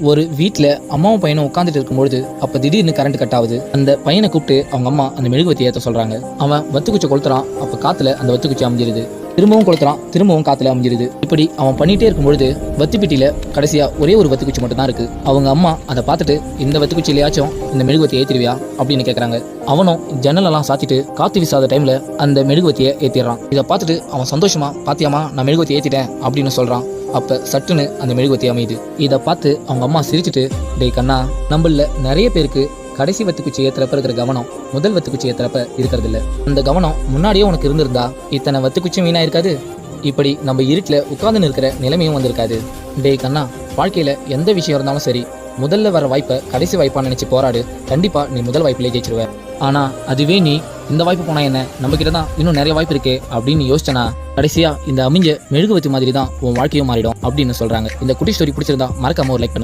ஒரு வீட்டில் அம்மாவும் பையனும் உட்காந்துட்டு இருக்கும்பொழுது அப்போ திடீர்னு கரண்ட் கட் ஆகுது. அந்த பையனை கூப்பிட்டு அவங்க அம்மா அந்த மெழுகுவத்தி ஏற்ற சொல்றாங்க. அவன் வத்துக்குச்சி கொளுத்துறான். அப்போ காத்துல அந்த வத்துக்குச்சி அமைஞ்சிருது. திரும்பவும் கொளுத்துறான். திரும்பவும் காத்துல அமைஞ்சிருது. இப்படி அவன் பண்ணிட்டே இருக்கும்பொழுது வத்திப்பெட்டியில கடைசியா ஒரே ஒரு வத்துக்குச்சி மட்டும் தான் இருக்கு. அவங்க அம்மா அதை பார்த்துட்டு இந்த வத்துக்குச்சியிலையாச்சும் இந்த மெழுகுவத்தியை ஏற்றிடுவியா அப்படின்னு கேட்கறாங்க. அவனும் ஜன்னலெல்லாம் சாத்திட்டு காத்து வீசாத டைம்ல அந்த மெழுகுவத்தியை ஏற்றிடுறான். இதை பார்த்துட்டு அவன் சந்தோஷமா பாத்தியாமா நான் மெழுகுவத்தி ஏற்றிட்டேன் அப்படின்னு சொல்றான். அப்ப சட்டுன்னு அந்த மெழுகுவத்தி அமையுது. இதை பார்த்து அவங்க அம்மா சிரிச்சுட்டு, டேய் கண்ணா, நம்மள நிறைய பேருக்கு கடைசி வத்துக்குச்சி ஏத்துறப்ப இருக்கிற கவனம் முதல் வத்துக்குச்சி ஏத்துறப்ப இருக்கிறது இல்ல. அந்த கவனம் முன்னாடியே உனக்கு இருந்திருந்தா இத்தனை வத்துக்குச்சியும் வீணா இருக்காது. இப்படி நம்ம இருட்டில் உட்கார்ந்து இருக்கிற நிலைமையும் வந்திருக்காது. டேய் கண்ணா, வாழ்க்கையில எந்த விஷயம் இருந்தாலும் சரி, முதல்ல வர வாய்ப்பை கடைசி வாய்ப்பா நினைச்சு போராடு. கண்டிப்பா நீ முதல் வாய்ப்பிலே ஜெயிச்சிருவ. ஆனா அதுவே நீ இந்த வாய்ப்பு போனா என்ன, நம்ம கிட்ட தான் இன்னும் நிறைய வாய்ப்பு இருக்கே அப்படின்னு யோசிச்சனா கடைசியா இந்த அமைஞ்ச மெழுகுவத்தி மாதிரி தான் உன் வாழ்க்கையும் மாறிடும் அப்படின்னு சொல்றாங்க. இந்த குட்டி ஸ்டோரி பிடிச்சிருந்தா மறக்காம ஒரு லைக் பண்ணுங்க.